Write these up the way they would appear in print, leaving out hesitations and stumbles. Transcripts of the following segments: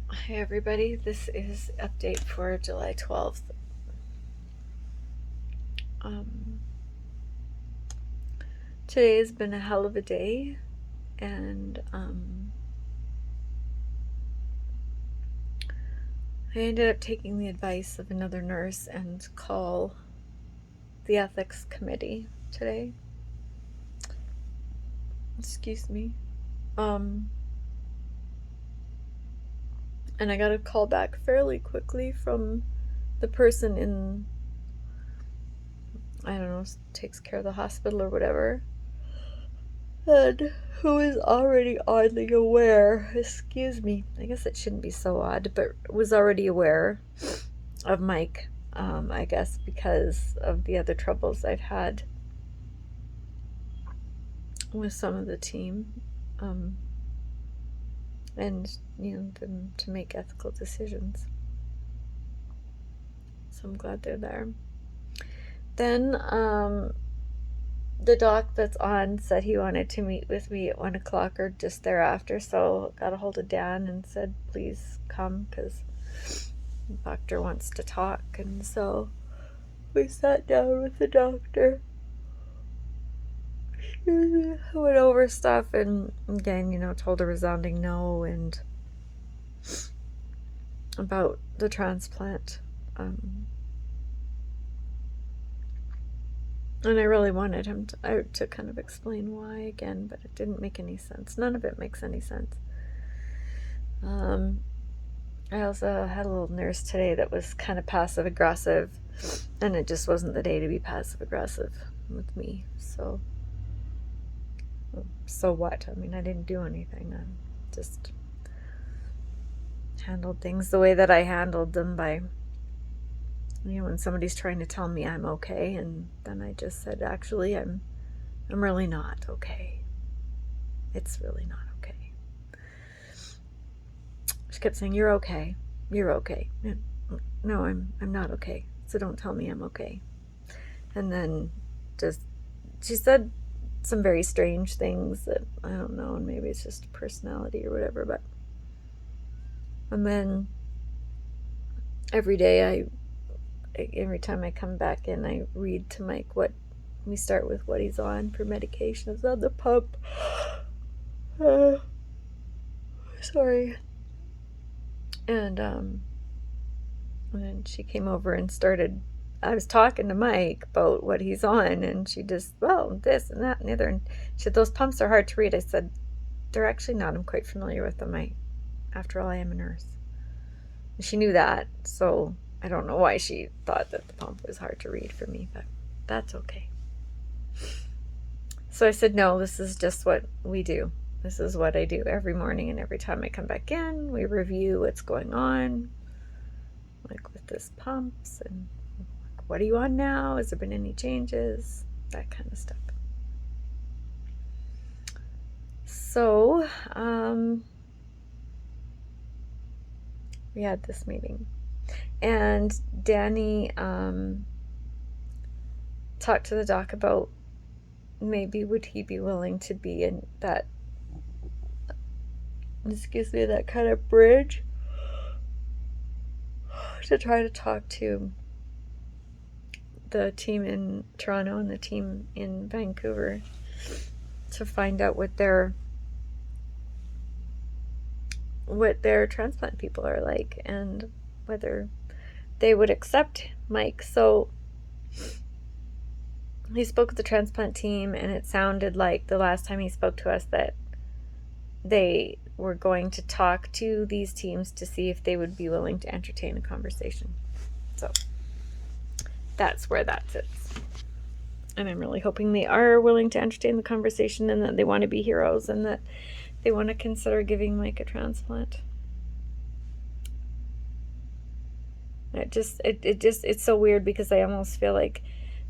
Hi everybody, this is update for July 12th. Today has been a hell of a day, and I ended up taking the advice of another nurse and call the ethics committee today. Excuse me. And I got a call back fairly quickly from the person in, I don't know, takes care of the hospital or whatever, and who is already oddly aware, excuse me, I guess it shouldn't be so odd, but was already aware of Mike, I guess because of the other troubles I've had with some of the team, and, them to make ethical decisions. So I'm glad they're there. Then, the doc that's on said he wanted to meet with me at 1 o'clock or just thereafter, so got a hold of Dan and said please come because the doctor wants to talk. And so we sat down with the doctor, went over stuff, and again, told a resounding no and about the transplant. And I really wanted him to kind of explain why again, but it didn't make any sense. None of it makes any sense. I also had a little nurse today that was kind of passive aggressive, and it just wasn't the day to be passive aggressive with me. So what? I mean, I didn't do anything. I just handled things the way that I handled them by, when somebody's trying to tell me I'm okay, and then I just said, actually, I'm really not okay. It's really not okay. She kept saying, you're okay. You're okay. No, I'm not okay. So don't tell me I'm okay. And then she said some very strange things that I don't know, and maybe it's just personality or whatever, but and then every day every time I come back in, I read to Mike what we start with, what he's on for medication. It's on the pump. Sorry. And then she came over and started, I was talking to Mike about what he's on, and she just, well, this and that and the other, and she said, those pumps are hard to read. I said, they're actually not. I'm quite familiar with them. After all, I am a nurse. And she knew that, so I don't know why she thought that the pump was hard to read for me, but that's okay. So I said, no, this is just what we do. This is what I do every morning, and every time I come back in, we review what's going on, like with this pumps, and what are you on now? Has there been any changes? That kind of stuff. So, we had this meeting, and Danny talked to the doc about maybe would he be willing to be in that, that kind of bridge to try to talk to the team in Toronto and the team in Vancouver to find out what their transplant people are like and whether they would accept Mike. So he spoke with the transplant team, and it sounded like the last time he spoke to us that they were going to talk to these teams to see if they would be willing to entertain a conversation. So that's where that sits. And I'm really hoping they are willing to entertain the conversation, and that they want to be heroes, and that they want to consider giving Mike a transplant. It's so weird because I almost feel like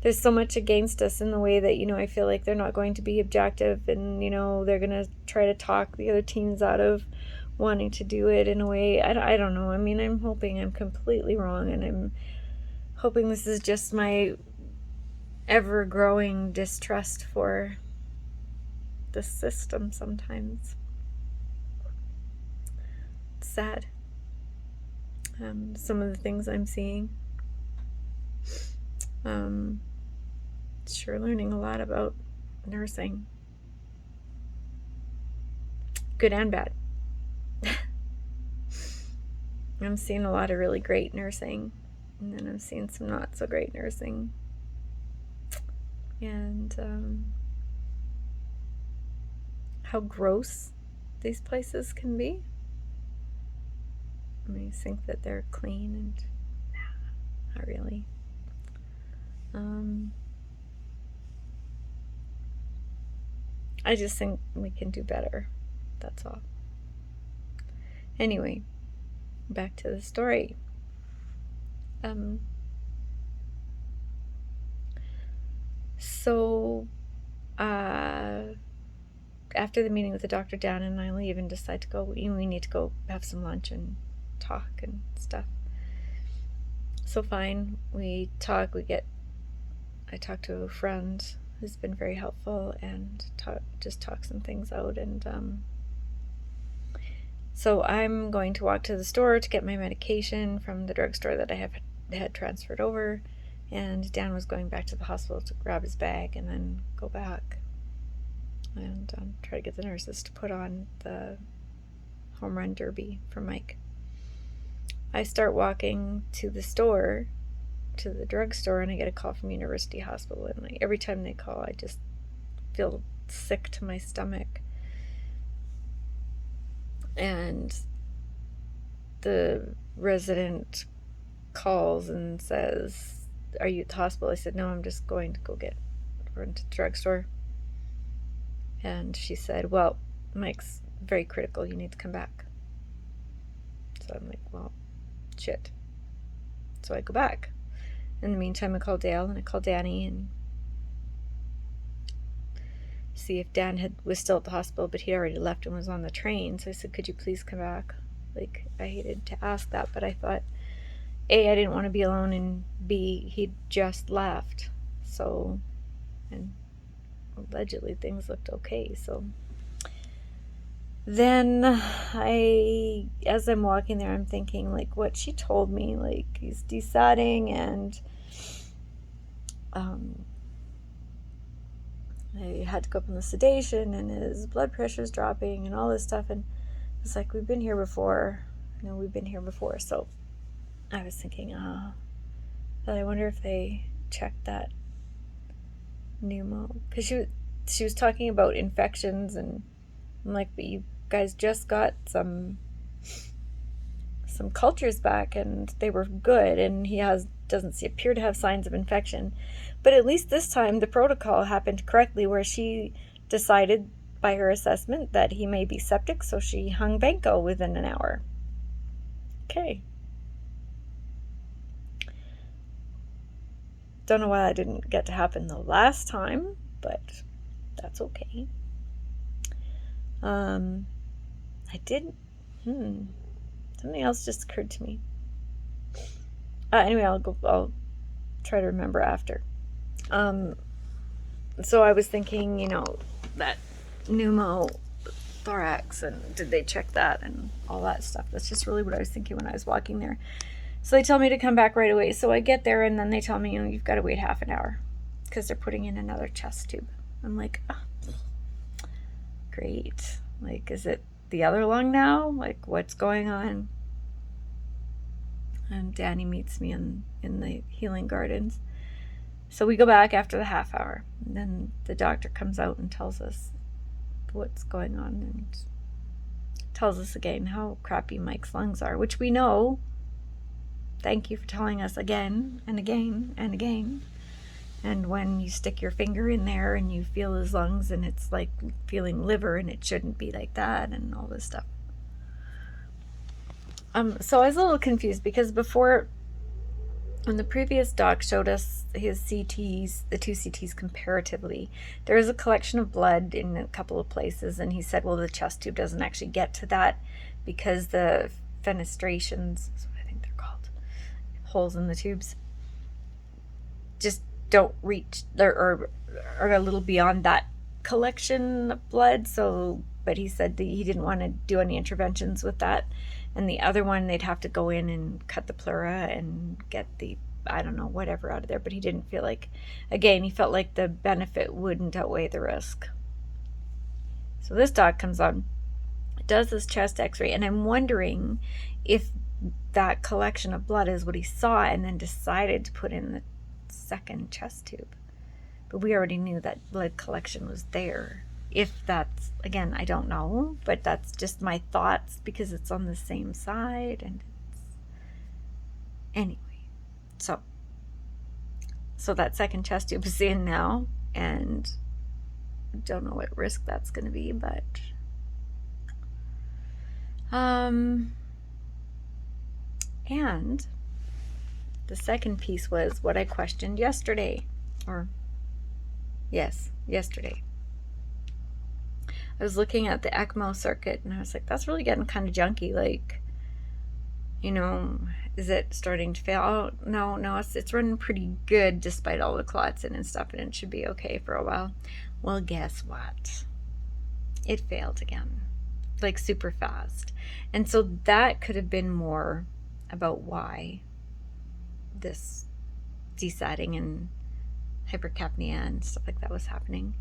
there's so much against us in the way that, I feel like they're not going to be objective, and, they're going to try to talk the other teams out of wanting to do it in a way. I don't know. I mean, I'm hoping I'm completely wrong, and I'm hoping this is just my ever-growing distrust for the system sometimes. It's sad. some of the things I'm seeing. Sure learning a lot about nursing. Good and bad. I'm seeing a lot of really great nursing, and then I'm seeing some not so great nursing. And how gross these places can be. I mean, you think that they're clean, and not really. I just think we can do better. That's all. Anyway, back to the story. So after the meeting with the doctor, Dan and I leave and decide to go. We need to go have some lunch and talk and stuff. So fine, we talk. I talk to a friend who's been very helpful and talk some things out. And so I'm going to walk to the store to get my medication from the drugstore that I had transferred over. And Dan was going back to the hospital to grab his bag and then go back and try to get the nurses to put on the home run derby for Mike. I start walking to the store, to the drugstore, and I get a call from University Hospital. And every time they call, I just feel sick to my stomach. And the resident calls and says, "Are you at the hospital?" I said, "No, I'm just going to go run to the drugstore." And she said, "Well, Mike's very critical. You need to come back." So I'm like, well, shit. So I go back. In the meantime, I call Dale and I call Danny and see if Dan was still at the hospital, but he'd already left and was on the train. So I said, "Could you please come back?" Like, I hated to ask that, but I thought, A, I didn't want to be alone, and B, he'd just left. So, and allegedly things looked okay. So then as I'm walking there, I'm thinking, like, what she told me, like, he's desadding, and I had to go up on the sedation, and his blood pressure's dropping, and all this stuff. And it's like, we've been here before. So I was thinking, but I wonder if they checked that pneumo, because she was talking about infections, and I'm like, but you guys just got some cultures back and they were good, and he doesn't appear to have signs of infection. But at least this time the protocol happened correctly, where she decided by her assessment that he may be septic, so she hung Banco within an hour. Okay. Don't know why that didn't get to happen the last time, but that's okay. I did. Something else just occurred to me. Anyway, I'll try to remember after. So I was thinking, that pneumothorax, and did they check that and all that stuff. That's just really what I was thinking when I was walking there. So they tell me to come back right away. So I get there, and then they tell me, you've got to wait half an hour because they're putting in another chest tube. I'm like, great. Like, is it the other lung now? Like, what's going on? And Danny meets me in the healing gardens. So we go back after the half hour. And then the doctor comes out and tells us what's going on, and tells us again how crappy Mike's lungs are, which we know. Thank you for telling us again and again and again. And when you stick your finger in there and you feel his lungs, and it's like feeling liver, and it shouldn't be like that, and all this stuff. So I was a little confused, because before, when the previous doc showed us his CTs, the 2 CTs comparatively, there was a collection of blood in a couple of places, and he said, well, the chest tube doesn't actually get to that because the fenestrations, that's what I think they're called, holes in the tubes, just don't reach, or are a little beyond that collection of blood, so but he said that he didn't want to do any interventions with that. And the other one, they'd have to go in and cut the pleura and get the, I don't know, whatever out of there. But he didn't feel like, again, he felt like the benefit wouldn't outweigh the risk. So this doc comes on, does this chest x-ray, and I'm wondering if that collection of blood is what he saw and then decided to put in the second chest tube. But we already knew that blood collection was there. If that's, again, I don't know, but that's just my thoughts because it's on the same side. And it's, anyway, so that second chest tube is in now, and I don't know what risk that's going to be, but and the second piece was what I questioned yesterday, or yes, yesterday. I was looking at the ECMO circuit and I was like, that's really getting kind of junky. Like, you know, is it starting to fail? Oh, no, it's running pretty good despite all the clots in and stuff, and it should be okay for a while. Well, guess what? It failed again, like super fast. And so that could have been more about why this desatting and hypercapnia and stuff like that was happening.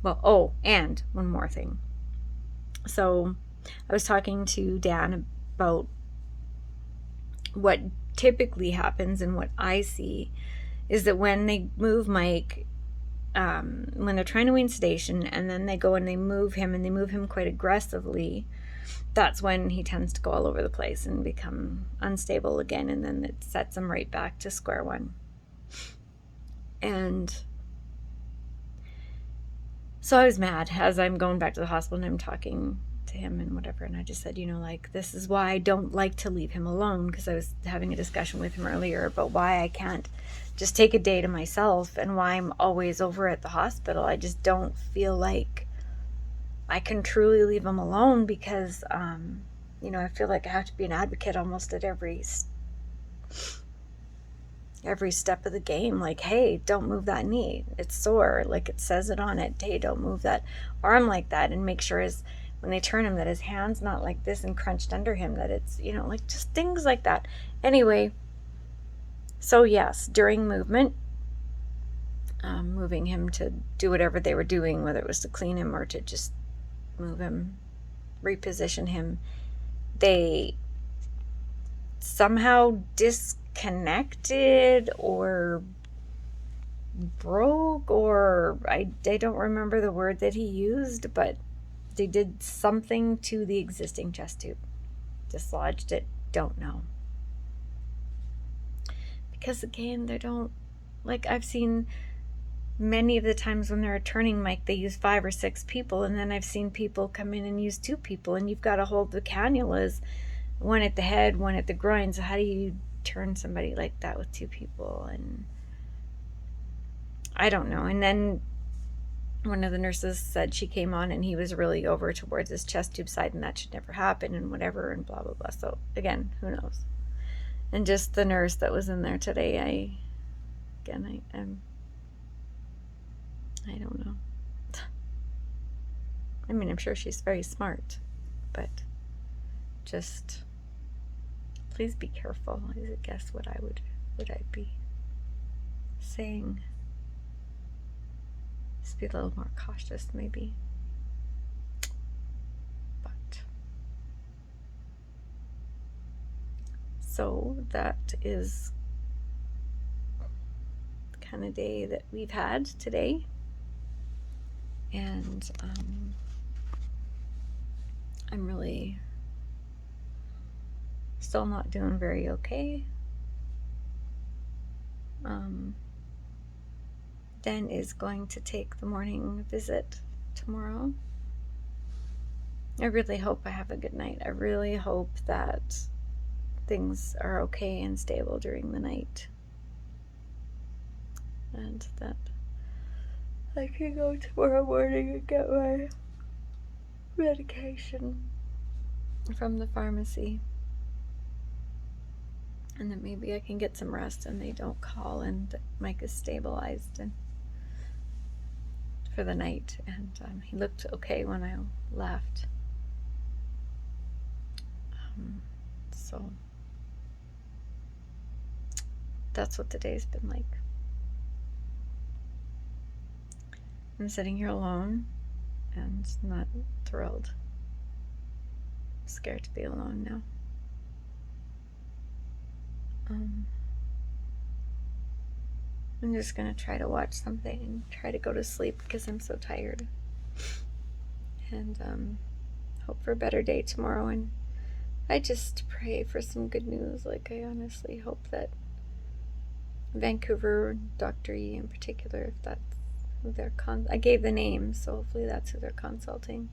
Well, oh, and one more thing. So I was talking to Dan about what typically happens, and what I see is that when they move Mike, when they're trying to wean sedation, and then they go and they move him, and they move him quite aggressively, that's when he tends to go all over the place and become unstable again, and then it sets him right back to square one. And so I was mad as I'm going back to the hospital and I'm talking to him and whatever, and I just said, you know, like, this is why I don't like to leave him alone, because I was having a discussion with him earlier about why I can't just take a day to myself and why I'm always over at the hospital. I just don't feel like I can truly leave him alone, because you know, I feel like I have to be an advocate almost at every step of the game. Like, hey, don't move that knee, it's sore, like it says it on it. Hey, don't move that arm like that, and make sure when they turn him that his hand's not like this and crunched under him, that it's, you know, like just things like that. Anyway, so yes, during movement, moving him to do whatever they were doing, whether it was to clean him or to just move him, reposition him, they somehow disconnected or broke, or I don't remember the word that he used, but they did something to the existing chest tube, dislodged it, don't know. Because again, they don't, like, I've seen many of the times when they're turning Mike, they use 5 or 6 people, and then I've seen people come in and use 2 people, and you've got to hold the cannulas, one at the head, one at the groin. So how do you turn somebody like that with 2 people? And I don't know. And then one of the nurses said she came on and he was really over towards his chest tube side, and that should never happen, and whatever, and blah blah blah. So again, who knows? And just the nurse that was in there today, I don't know. I mean, I'm sure she's very smart, but just please be careful, is I guess what I would be saying. Just be a little more cautious, maybe. But so that is the kind of day that we've had today. And I'm really still not doing very okay. Dan is going to take the morning visit tomorrow. I really hope I have a good night. I really hope that things are okay and stable during the night, and that I can go tomorrow morning and get my medication from the pharmacy, and that maybe I can get some rest and they don't call, and that Mike is stabilized, and for the night, and he looked okay when I left. So that's what the day's been like. I'm sitting here alone and not thrilled. I'm scared to be alone now. I'm just gonna try to watch something and try to go to sleep because I'm so tired. And hope for a better day tomorrow. And I just pray for some good news. Like, I honestly hope that Vancouver, Dr. E in particular, if that's who they're I gave the name, so hopefully that's who they're consulting,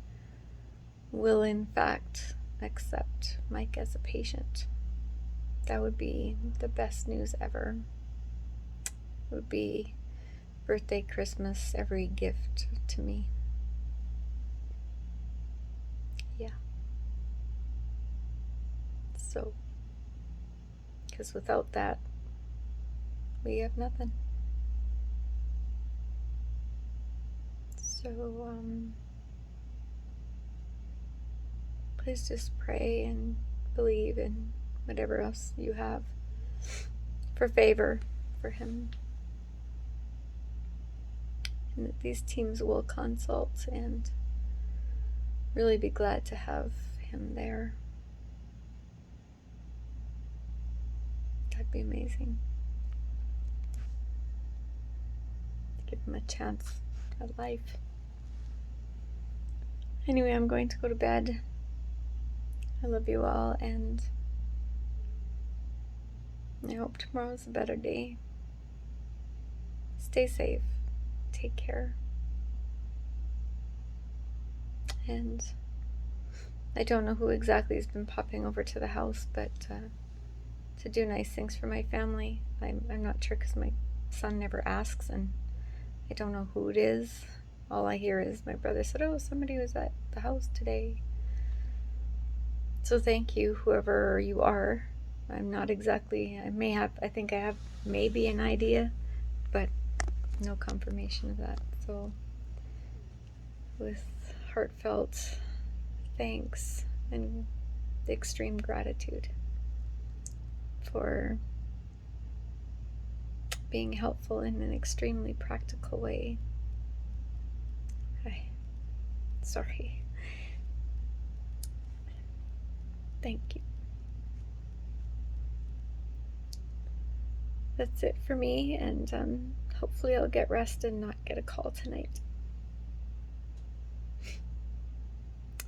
will in fact accept Mike as a patient. That would be the best news ever. It would be birthday, Christmas, every gift to me. Yeah. So, because without that, we have nothing. So, please just pray and believe in whatever else you have for favor for him. And that these teams will consult and really be glad to have him there. That'd be amazing. Give him a chance at life. Anyway, I'm going to go to bed. I love you all, and I hope tomorrow's a better day. Stay safe. Take care. And I don't know who exactly has been popping over to the house, but to do nice things for my family. I'm not sure because my son never asks, and I don't know who it is. All I hear is my brother said, oh, somebody was at the house today. So thank you, whoever you are. I'm not exactly, I think I have maybe an idea, but no confirmation of that. So with heartfelt thanks and extreme gratitude for being helpful in an extremely practical way. Sorry. Thank you. That's it for me, and hopefully I'll get rest and not get a call tonight.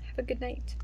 Have a good night.